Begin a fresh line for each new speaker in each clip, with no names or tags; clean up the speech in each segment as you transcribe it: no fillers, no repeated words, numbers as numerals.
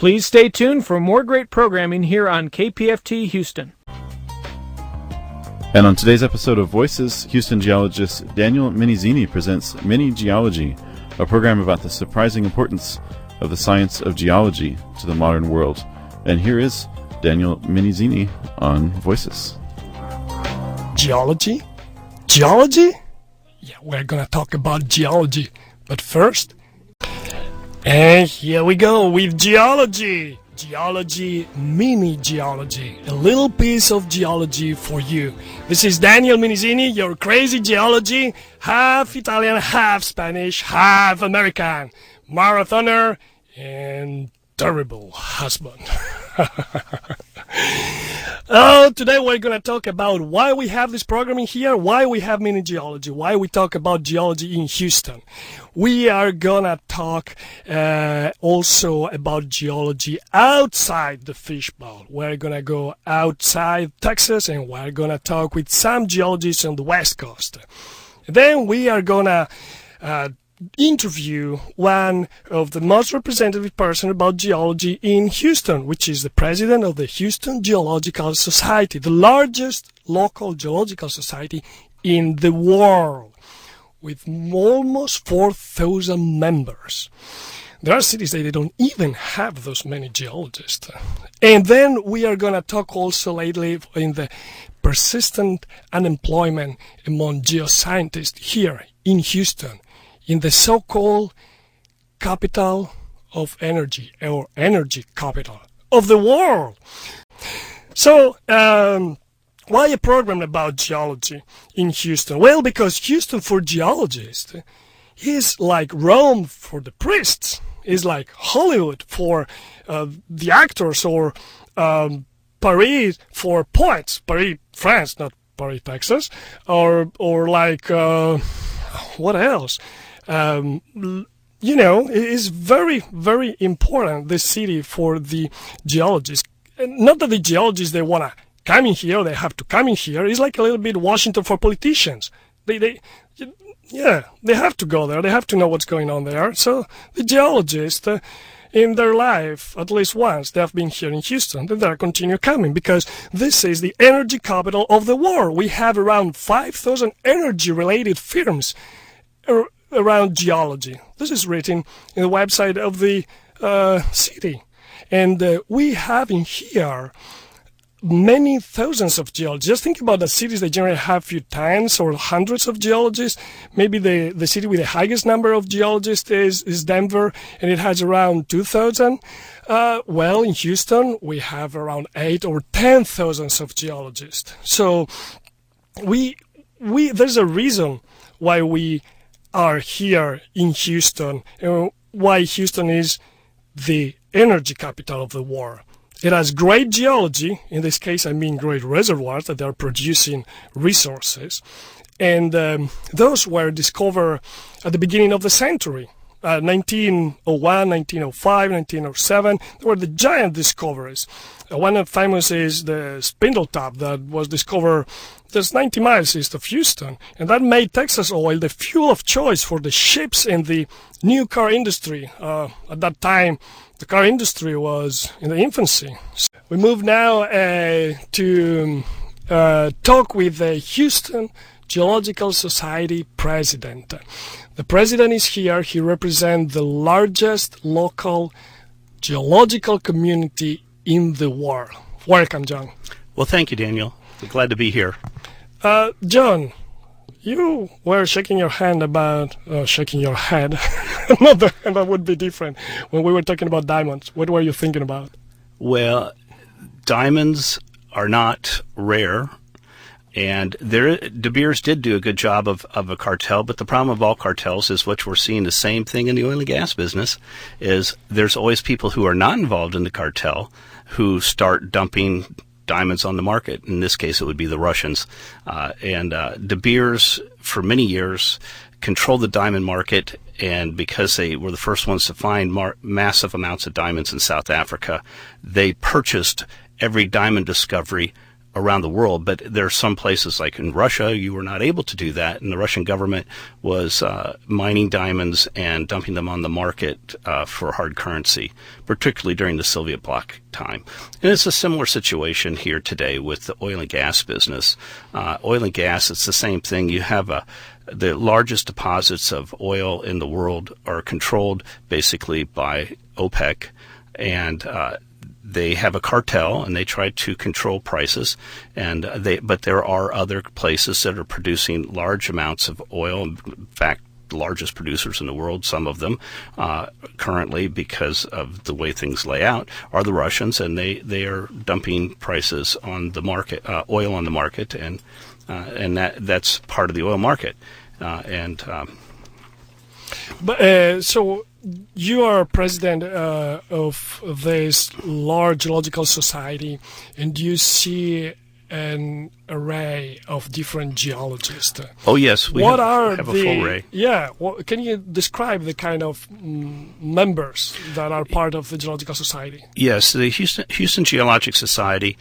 Please stay tuned for more great programming here on KPFT Houston.
And on today's episode of Voices, Houston geologist Daniel Minisini presents Mini Geology, a program about the surprising importance of the science of geology to the modern world. And here is Daniel Minisini on Voices.
Geology? Geology? Yeah, we're gonna talk about geology. But first, and here we go with geology. Geology, mini geology, a little piece of geology for you. This is Daniel Minisini, your crazy geology, half Italian, half Spanish, half American, marathoner, and terrible husband. Today we're going to talk about why we have this programming here, why we have mini geology, why we talk about geology in Houston. We are going to talk also about geology outside the fishbowl. We're going to go outside Texas and we're going to talk with some geologists on the West Coast. Then we are going to interview one of the most representative person about geology in Houston, which is the president of the Houston Geological Society, the largest local geological society in the world, with almost 4,000 members. There are cities that they don't even have those many geologists. And then we are going to talk also lately in the persistent unemployment among geoscientists here in Houston, in the so-called capital of energy, or energy capital of the world. So, why a program about geology in Houston? Well, because Houston for geologists is like Rome for the priests, is like Hollywood for the actors, or Paris for poets, Paris, France, not Paris, Texas, or like, what else? It is very, very important, this city, for the geologists. Not that the geologists, they want to come in here, they have to come in here. It's like a little bit Washington for politicians. They have to go there. They have to know what's going on there. So the geologists, in their life, at least once, they have been here in Houston, then they'll continue coming, because this is the energy capital of the world. We have around 5,000 energy-related firms around geology. This is written in the website of the city. And we have in here many thousands of geologists. Just think about the cities that generally have few tens or hundreds of geologists. Maybe the city with the highest number of geologists is Denver, and it has around 2,000. Well, in Houston, we have around 8 or 10,000 of geologists. So there's a reason why we are here in Houston, why Houston is the energy capital of the world. It has great geology. In this case, I mean great reservoirs that are producing resources. And those were discovered at the beginning of the century, 1901, 1905, 1907. They were the giant discoveries. One of the famous is the Spindletop that was discovered just 90 miles east of Houston. And that made Texas oil the fuel of choice for the ships in the new car industry. At that time, the car industry was in the infancy. So we move now to talk with the Houston Geological Society president. The president is here. He represents the largest local geological community in the world. Welcome, John.
Well, thank you, Daniel. We're glad to be here.
John, you were shaking your head. Not the hand, that would be different. When we were talking about diamonds, what were you thinking about?
Well, diamonds are not rare. And De Beers did do a good job of a cartel, but the problem of all cartels is, which we're seeing the same thing in the oil and gas business, is there's always people who are not involved in the cartel who start dumping diamonds on the market. In this case, it would be the Russians. De Beers, for many years, controlled the diamond market, and because they were the first ones to find massive amounts of diamonds in South Africa, they purchased every diamond discovery around the world, but there are some places like in Russia you were not able to do that, and the Russian government was mining diamonds and dumping them on the market for hard currency, particularly during the Soviet bloc time. And it's a similar situation here today with the oil and gas business. Oil and gas, it's the same thing. You have the largest deposits of oil in the world are controlled basically by OPEC, and they have a cartel, and they try to control prices. But there are other places that are producing large amounts of oil. In fact, the largest producers in the world, some of them currently, because of the way things lay out, are the Russians, and they are dumping prices on the market, oil on the market, and that's part of the oil market.
So you are president of this large geological society, and you see an array of different geologists.
Oh yes, we have a full array.
Yeah, can you describe the kind of members that are part of the Geological Society? Yes,
the Houston Geologic Society.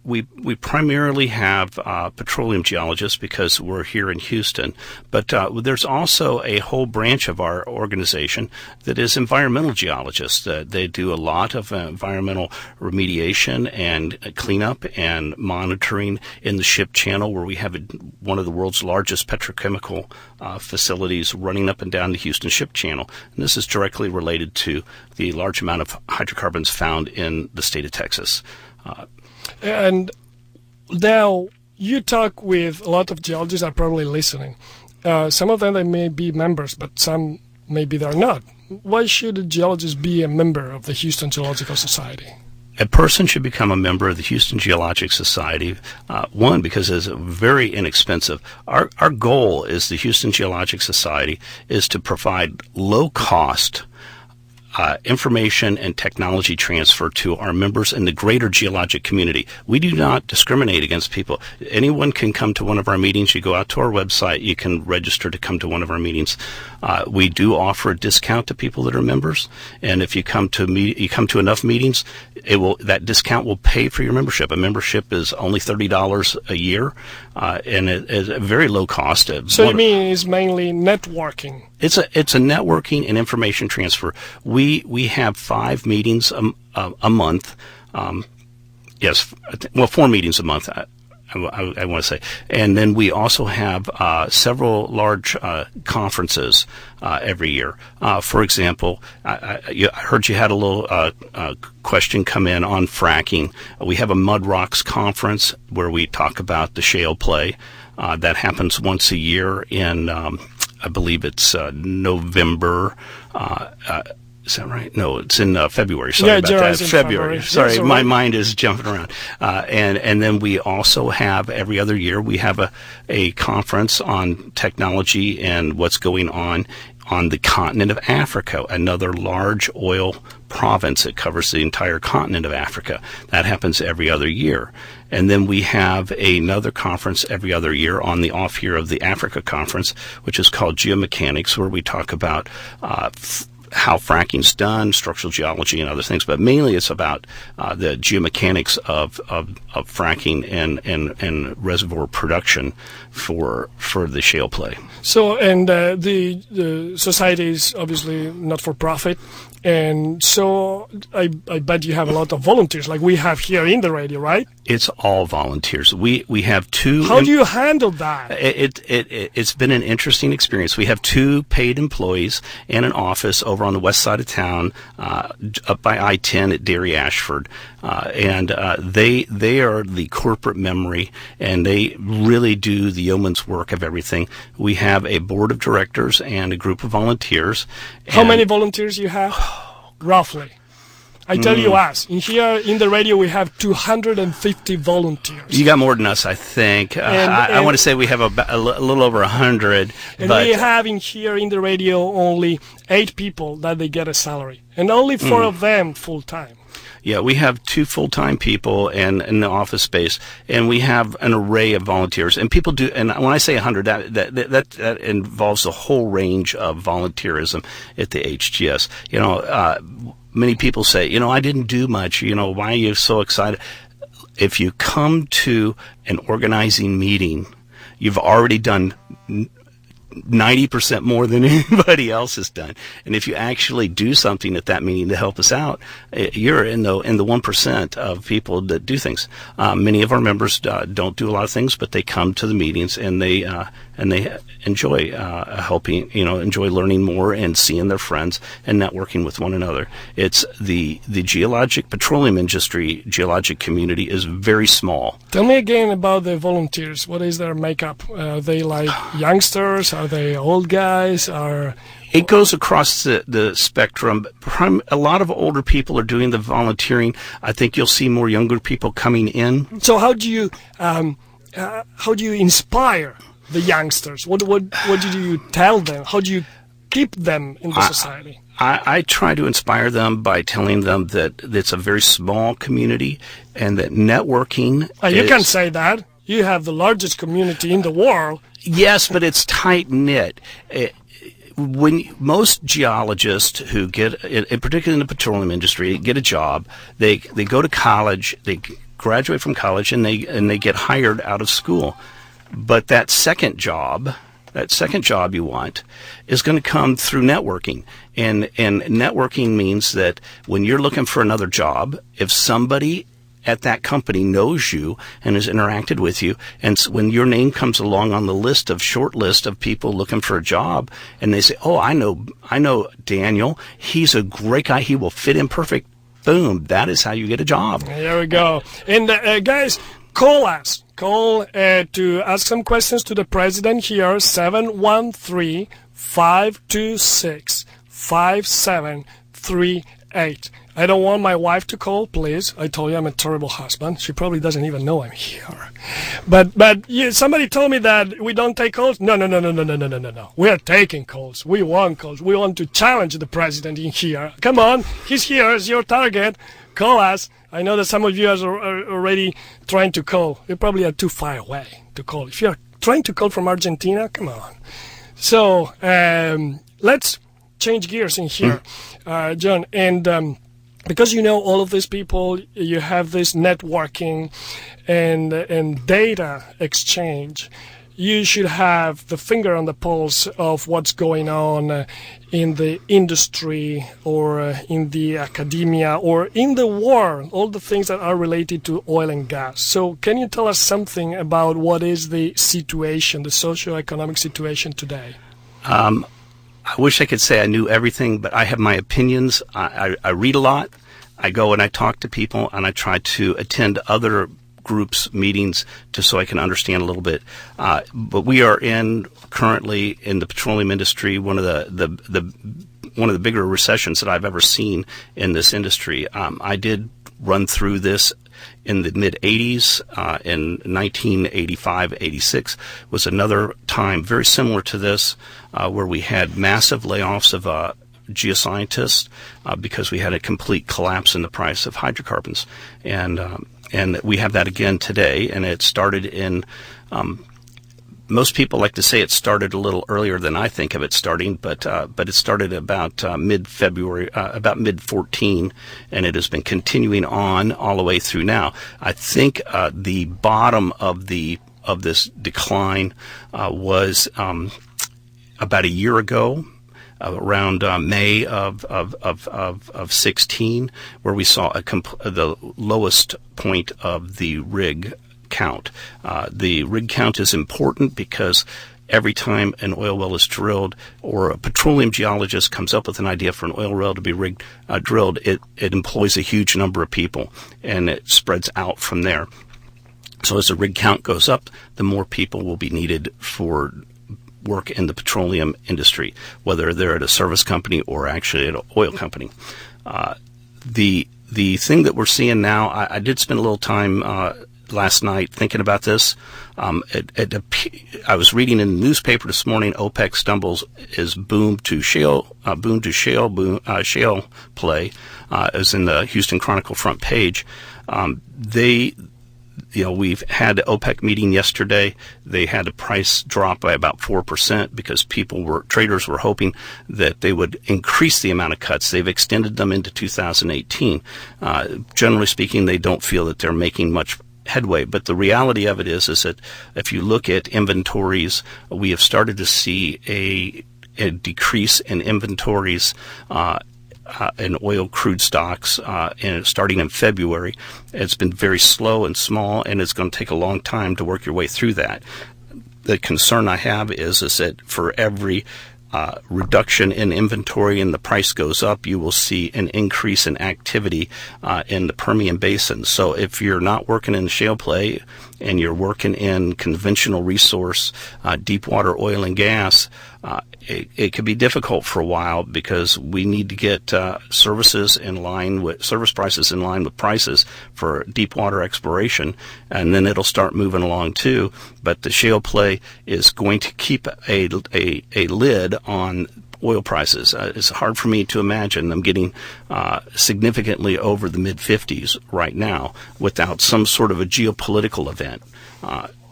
We primarily have petroleum geologists because we're here in Houston, but there's also a whole branch of our organization that is environmental geologists. They do a lot of environmental remediation and cleanup and monitoring in the ship channel, where we have one of the world's largest petrochemical facilities running up and down the Houston ship channel. And this is directly related to the large amount of hydrocarbons found in the state of Texas.
And now you talk with a lot of geologists that are probably listening. Some of them they may be members, but some maybe they're not. Why should a geologist be a member of the Houston Geological Society?
A person should become a member of the Houston Geologic Society, one, because it's very inexpensive. Our goal is the Houston Geologic Society is to provide low-cost information and technology transfer to our members in the greater geologic community. We do not discriminate against people. Anyone can come to one of our meetings. You go out to our website, you can register to come to one of our meetings. We do offer a discount to people that are members, and if you come to enough meetings, that discount will pay for your membership. A membership is only $30 a year, and it is a very low cost.
So you mean it's mainly networking?
It's a networking and information transfer. We have 5 meetings a month. 4 meetings a month. I want to say, and then we also have several large conferences every year. For example, I heard you had a little question come in on fracking. We have a Mud Rocks conference where we talk about the shale play. That happens once a year in, I believe it's November. Is that right? No, it's in February. Sorry about that. February. Sorry, yes, my mind is jumping around. And then we also have every other year we have a conference on technology and what's going on the continent of Africa, another large oil province that covers the entire continent of Africa. That happens every other year. And then we have another conference every other year on the off year of the Africa conference, which is called Geomechanics, where we talk about how fracking's done, structural geology, and other things, but mainly it's about the geomechanics of fracking and reservoir production for the shale play.
So, and the society is obviously not for profit, and so I bet you have a lot of volunteers, like we have here in the radio, right?
It's all volunteers. We have 2.
How do you handle that?
It's been an interesting experience. We have 2 paid employees and an office over on the west side of town, up by I-10 at Dairy Ashford, and they are the corporate memory, and they really do the yeoman's work of everything. We have a board of directors and a group of volunteers.
How many volunteers you have, roughly? I tell you us. Here in the radio, we have 250 volunteers.
You got more than us, I think. I want to say we have a little over 100.
And we have here in the radio only 8 people that they get a salary, and only 4 of them full-time.
Yeah, we have 2 full-time people and in the office space, and we have an array of volunteers. And people do, and when I say 100, that involves a whole range of volunteerism at the HGS. Many people say, I didn't do much. Why are you so excited? if you come to an organizing meeting, you've already done 90% more than anybody else has done. And if you actually do something at that meeting to help us out, you're in the 1% of people that do things. Many of our members don't do a lot of things, but they come to the meetings and they enjoy helping, enjoy learning more and seeing their friends and networking with one another. It's the geologic petroleum industry, geologic community is very small.
Tell me again about the volunteers. What is their makeup? Are they like youngsters? Are they old guys?
It goes across the spectrum. A lot of older people are doing the volunteering. I think you'll see more younger people coming in.
So how do you inspire the youngsters? What do you tell them? How do you keep them in the society?
I try to inspire them by telling them that it's a very small community and that networking
You can say that. You have the largest community in the world.
Yes, but it's tight-knit. When most geologists who get, particularly in the petroleum industry, get a job, they go to college, they graduate from college, and they get hired out of school. But that second job you want is going to come through networking. And networking means that when you're looking for another job, if somebody at that company knows you and has interacted with you, and when your name comes along on the short list of people looking for a job, and they say, "Oh, I know Daniel. He's a great guy. He will fit in perfect." Boom! That is how you get a job.
There we go. And guys, call us. Call to ask some questions to the president here. 713-526-5738. I don't want my wife to call, please. I told you I'm a terrible husband. She probably doesn't even know I'm here. But somebody told me that we don't take calls. No. We are taking calls. We want calls. We want to challenge the president in here. Come on. He's here. It's your target. Call us. I know that some of you are already trying to call. You probably are too far away to call. If you're trying to call from Argentina, come on. So let's change gears in here, John. And because you know all of these people, you have this networking and data exchange. You should have the finger on the pulse of what's going on in the industry or in the academia or in the world, all the things that are related to oil and gas. So can you tell us something about what is the situation, the socio-economic situation today?
I wish I could say I knew everything, but I have my opinions. I read a lot. I go and I talk to people, and I try to attend other groups meetings so I can understand a little bit. But we are currently in the petroleum industry one of the bigger recessions that I've ever seen in this industry. I did run through this in the mid-'80s. In 1985-86 was another time very similar to this, where we had massive layoffs of geoscientists because we had a complete collapse in the price of hydrocarbons, and we have that again today. And it started in most people like to say it started a little earlier than I think of it starting, but it started about mid-February, about mid-14, and it has been continuing on all the way through now. I think the bottom of this decline was about a year ago, around May of 16, where we saw the lowest point of the rig count. The rig count is important because every time an oil well is drilled, or a petroleum geologist comes up with an idea for an oil well to be drilled, it employs a huge number of people, and it spreads out from there. So as the rig count goes up, the more people will be needed for work in the petroleum industry, whether they're at a service company or actually at an oil company. The thing that we're seeing now, I did spend a little time last night thinking about this. I was reading in the newspaper this morning, OPEC stumbles is boom to shale play, as in the Houston Chronicle front page. We've had the OPEC meeting yesterday. They had the price drop by about 4% because traders were hoping that they would increase the amount of cuts. They've extended them into 2018. Generally speaking, they don't feel that they're making much headway. But the reality of it is that if you look at inventories, we have started to see a decrease in inventories in oil crude stocks starting in February. It's been very slow and small, and it's going to take a long time to work your way through that. The concern I have is that for every reduction in inventory and the price goes up, you will see an increase in activity in the Permian Basin. So if you're not working in shale play and you're working in conventional resource, deep water oil and gas, it could be difficult for a while because we need to get service prices in line with prices for deep water exploration, and then it'll start moving along too. But the shale play is going to keep a lid on oil prices. It's hard for me to imagine them getting significantly over the mid-50s right now without some sort of a geopolitical event.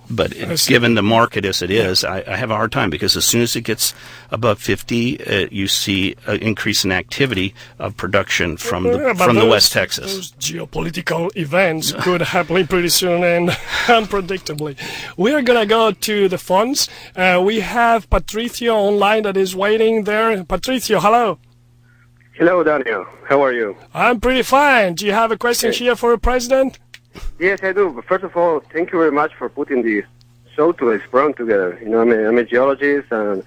But given the market as it is, I have a hard time because as soon as it gets above 50, you see an increase in activity of production from the West Texas.
Those geopolitical events could happen pretty soon and unpredictably. We are going to go to the phones. We have Patricio online that is waiting there. Patricio, hello.
Hello, Daniel. How are you?
I'm pretty fine. Do you have a question here for the president?
Yes, I do. But first of all, thank you very much for putting this show to this program together. You know, I'm a geologist, and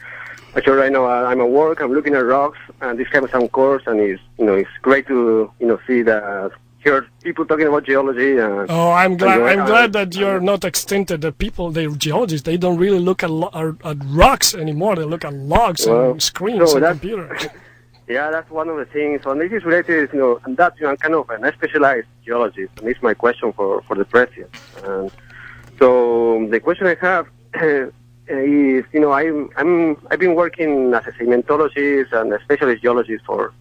actually right now I'm at work. I'm looking at rocks, and this kind of some course, and it's great to see that hear people talking about geology.
I'm glad that you're not extincted. The people, the geologists, they don't really look at rocks anymore. They look at logs and screens and computers.
Yeah, that's one of the things. And this is related, and that, I'm kind of a specialized geologist, and it's my question for the president. And so the question I have is, I've been working as a sedimentologist and a specialist geologist for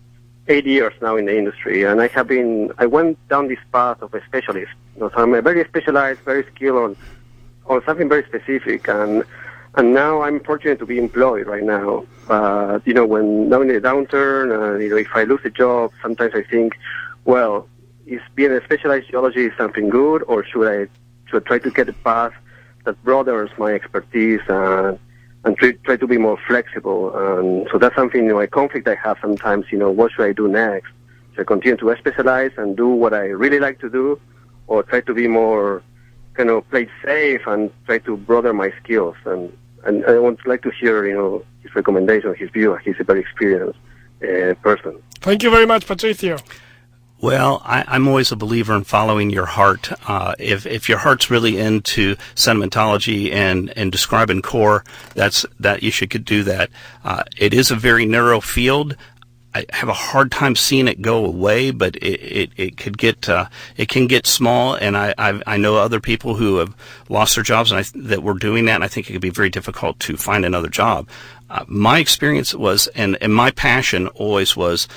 8 years now in the industry, and I went down this path of a specialist. So I'm a very specialized, very skilled on something very specific, and now I'm fortunate to be employed right now. But, when now in the downturn, if I lose a job, sometimes I think, well, is being a specialized geologist something good, or should I try to get a path that broadens my expertise and try to be more flexible? And so that's something, a conflict I have sometimes, what should I do next? Should I continue to specialize and do what I really like to do, or try to be more kind of play safe and try to broaden my skills? And I would like to hear, his recommendation, his view. He's a very experienced person.
Thank you very much, Patricio.
Well, I'm always a believer in following your heart. If your heart's really into sedimentology and describing core, that you should do that. It is a very narrow field. I have a hard time seeing it go away, but it can get small, and I know other people who have lost their jobs that were doing that, and I think it could be very difficult to find another job. My experience was, and my passion always was,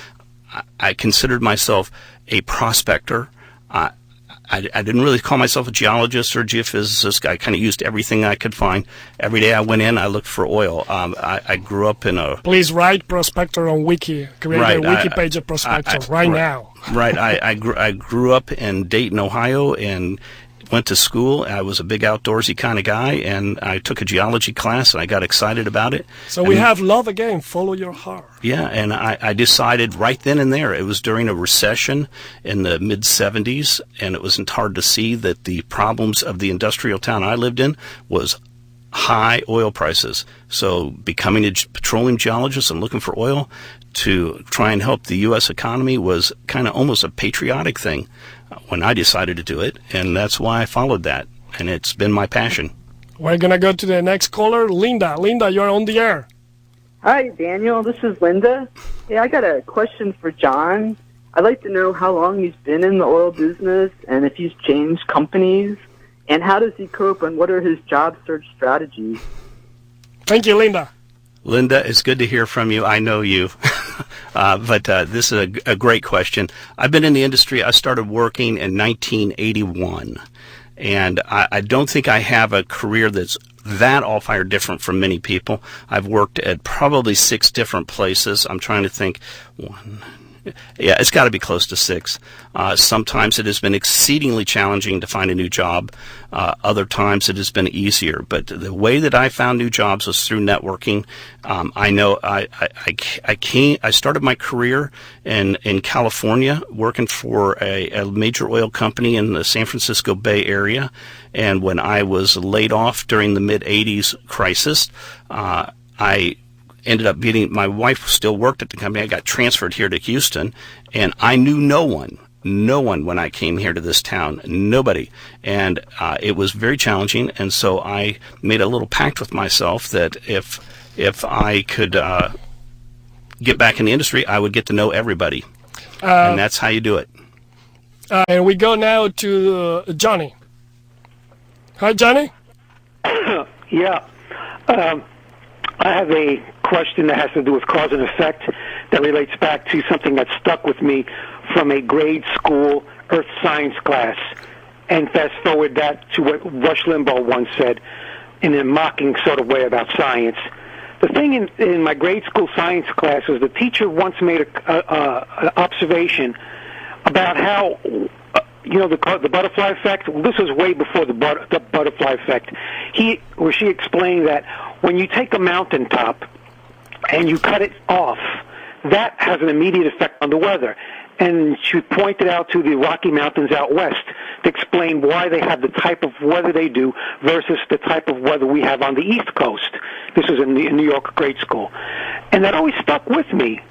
I considered myself a prospector. I didn't really call myself a geologist or a geophysicist. I kind of used everything I could find. Every day I went in, I looked for oil. I grew up in a...
Please write prospector on Wiki. Create a Wiki page of prospector now.
Right. I grew up in Dayton, Ohio, and went to school. I was a big outdoorsy kind of guy, and I took a geology class, and I got excited about it.
So we have love again. Follow your heart.
Yeah, and I decided right then and there. It was during a recession in the mid-'70s, and it wasn't hard to see that the problems of the industrial town I lived in was high oil prices. So becoming a petroleum geologist and looking for oil to try and help the U.S. economy was kind of almost a patriotic thing when I decided to do it, and that's why I followed that, and it's been my passion.
We're going to go to the next caller, Linda. Linda, you're on the air.
Hi, Daniel. This is Linda. Hey, I got a question for John. I'd like to know how long he's been in the oil business and if he's changed companies, and how does he cope and what are his job search strategies?
Thank you, Linda.
Linda, it's good to hear from you. I know you. But this is a great question. I've been in the industry. I started working in 1981. And I don't think I have a career that's that all-fired different from many people. I've worked at probably 6 different places. I'm trying to think. Yeah, it's got to be close to 6. Sometimes it has been exceedingly challenging to find a new job. Other times it has been easier. But the way that I found new jobs was through networking. I know I started my career in California working for a major oil company in the San Francisco Bay Area. And when I was laid off during the mid-'80s crisis, I ended up my wife still worked at the company. I got transferred here to Houston, and I knew no one when I came here to this town, nobody. And it was very challenging, and so I made a little pact with myself that if I could get back in the industry, I would get to know everybody. And that's how you do it.
And we go now to Johnny. Hi, Johnny.
Yeah. I have a question that has to do with cause and effect that relates back to something that stuck with me from a grade school earth science class. And fast forward that to what Rush Limbaugh once said in a mocking sort of way about science. The thing in my grade school science class was the teacher once made an observation about how, the butterfly effect. Well, this was way before the butterfly effect. She explained that when you take a mountaintop and you cut it off, that has an immediate effect on the weather. And she pointed out to the Rocky Mountains out west to explain why they have the type of weather they do versus the type of weather we have on the East Coast. This was in New York grade school. And that always stuck with me.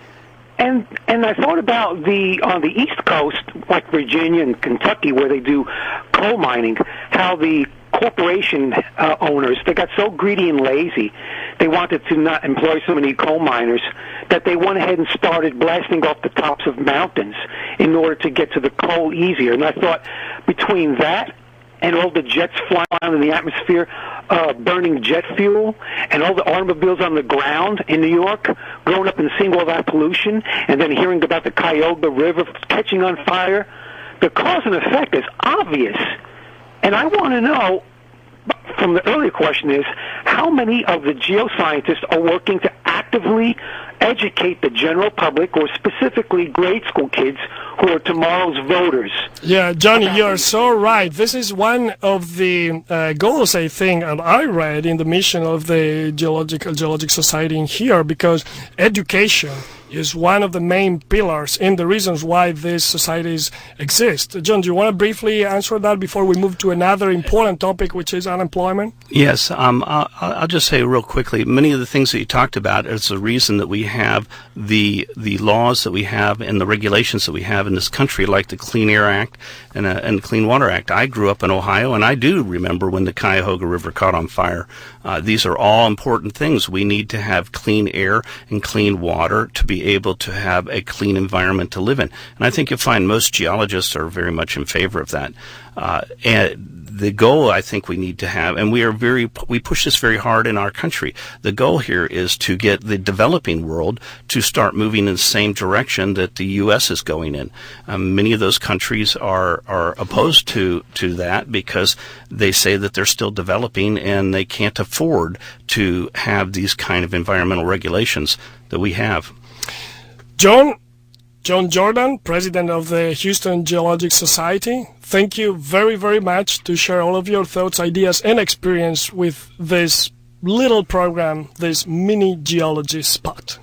And I thought about on the East Coast, like Virginia and Kentucky, where they do coal mining, how the corporation owners, they got so greedy and lazy, they wanted to not employ so many coal miners, that they went ahead and started blasting off the tops of mountains in order to get to the coal easier. And I thought, between that and all the jets flying around in the atmosphere, burning jet fuel, and all the automobiles on the ground in New York, growing up and seeing all that pollution, and then hearing about the Cuyahoga River catching on fire, the cause and effect is obvious. And I want to know, from the earlier question is, how many of the geoscientists are working to actively educate the general public, or specifically grade school kids who are tomorrow's voters?
Yeah, Johnny, you are so right. This is one of the goals, I think, and I read in the mission of the Geologic Society in here, because education is one of the main pillars and the reasons why these societies exist. John, do you want to briefly answer that before we move to another important topic, which is unemployment?
Yes, I'll just say real quickly, many of the things that you talked about is the reason that we have the laws that we have and the regulations that we have in this country, like the Clean Air Act and the Clean Water Act. I grew up in Ohio, and I do remember when the Cuyahoga River caught on fire. These are all important things. We need to have clean air and clean water to be able to have a clean environment to live in. And I think you'll find most geologists are very much in favor of that. And the goal I think we need to have, and we push this very hard in our country, the goal here is to get the developing world to start moving in the same direction that the U.S. is going in. Many of those countries are opposed to that because they say that they're still developing and they can't afford to have these kind of environmental regulations that we have.
John Jordan, President of the Houston Geologic Society, thank you very, very much to share all of your thoughts, ideas, and experience with this little program, this mini geology spot.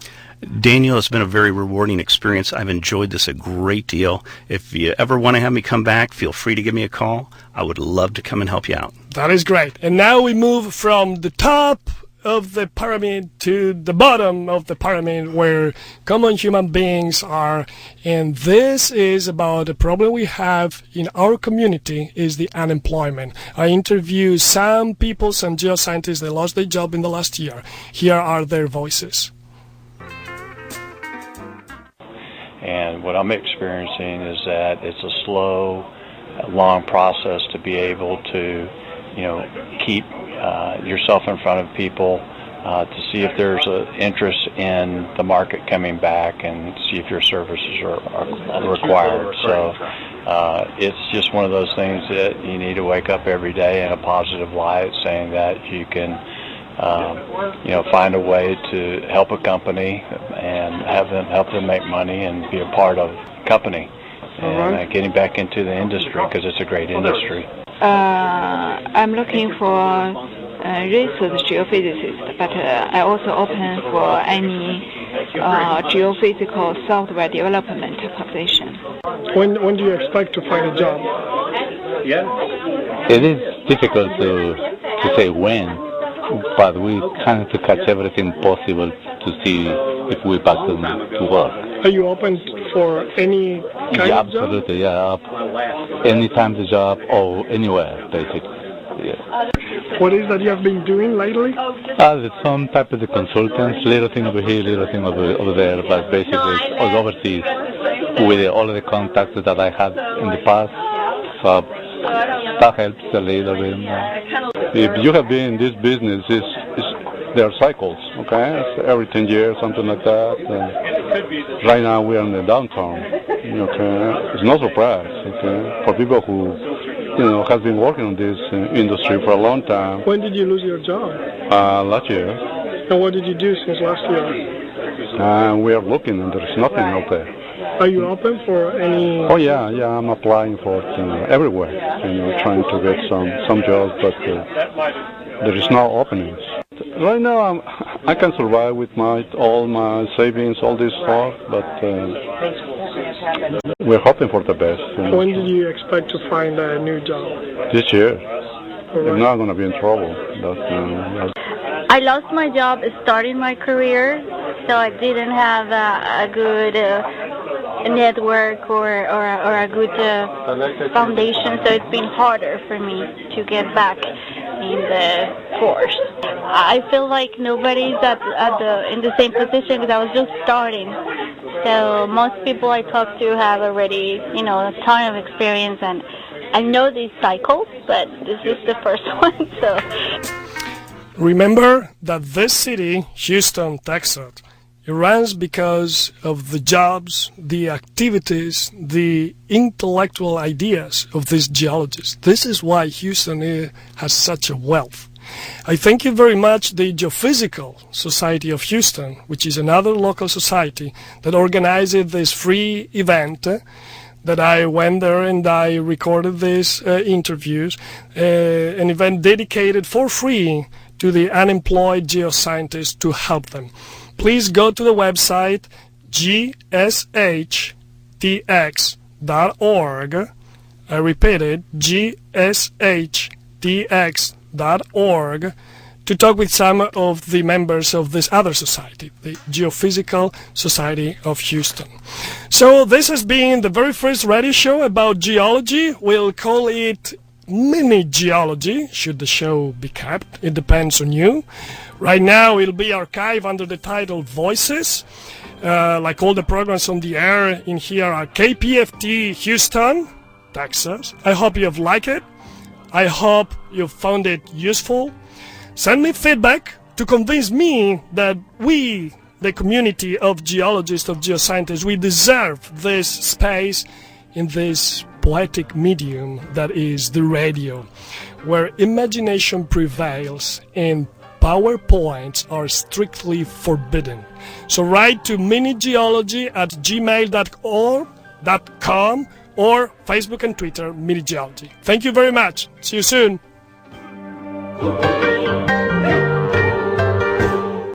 Daniel, it's been a very rewarding experience. I've enjoyed this a great deal. If you ever want to have me come back, feel free to give me a call. I would love to come and help you out.
That is great. And now we move from the top of the pyramid to the bottom of the pyramid, where common human beings are, and this is about a problem we have in our community, is the unemployment. I interviewed some people, some geoscientists that lost their job in the last year. Here are their voices.
And what I'm experiencing is that it's a slow, long process to be able to, keep yourself in front of people, to see if there's an interest in the market coming back and see if your services are required. So it's just one of those things that you need to wake up every day in a positive light, saying that you can find a way to help a company and help them make money and be a part of the company and getting back into the industry because it's a great industry.
I'm looking for research geophysicist, but I also open for any geophysical software development position.
When do you expect to find a job?
It is difficult to say when, but we try to catch everything possible to see if we back to work.
Are you open for any kind of job?
Absolutely, yeah. Anytime the job or anywhere, basically. Yes.
What is that you have been doing lately?
There's some type of the consultants, little thing over here, little thing over there, but basically all overseas with all of the contacts that I had in the past. So that helps a little bit. If you have been in this business, there are cycles, okay? It's every 10 years, something like that. Right now we are in the downturn, okay? It's no surprise, okay? For people who, has been working on this industry for a long time.
When did you lose your job?
Last year.
And what did you do since last year?
We are looking, and there's nothing out there.
Are you open for any?
Oh yeah, I'm applying for everywhere, trying to get some jobs, but there is no openings. Right now, I can survive with all my savings, all this stuff, but we're hoping for the best.
When did you expect to find a new job?
This year. We're not going to be in trouble.
I lost my job starting my career, so I didn't have a good network or a good foundation, so it's been harder for me to get back in the force. I feel like nobody's in the same position because I was just starting. So most people I talk to have already, a ton of experience, and I know these cycles, but this is the first one. So
remember that this city, Houston, Texas, it runs because of the jobs, the activities, the intellectual ideas of these geologists. This is why Houston has such a wealth. I thank you very much, the Geophysical Society of Houston, which is another local society that organized this free event that I went there and I recorded these interviews, an event dedicated for free to the unemployed geoscientists to help them. Please go to the website gshTX.org. I repeat it, gshTX.org, to talk with some of the members of this other society, the Geophysical Society of Houston. So this has been the very first radio show about geology. We'll call it mini geology, should the show be kept. It depends on you. Right now it'll be archived under the title Voices. Like all the programs on the air in here are KPFT Houston, Texas. I hope you have liked it. I hope you found it useful. Send me feedback to convince me that we, the community of geologists, of geoscientists, we deserve this space in this poetic medium that is the radio, where imagination prevails and PowerPoints are strictly forbidden. So write to minigeology@gmail.com or Facebook and Twitter, Minigeology. Thank you very much. See you soon.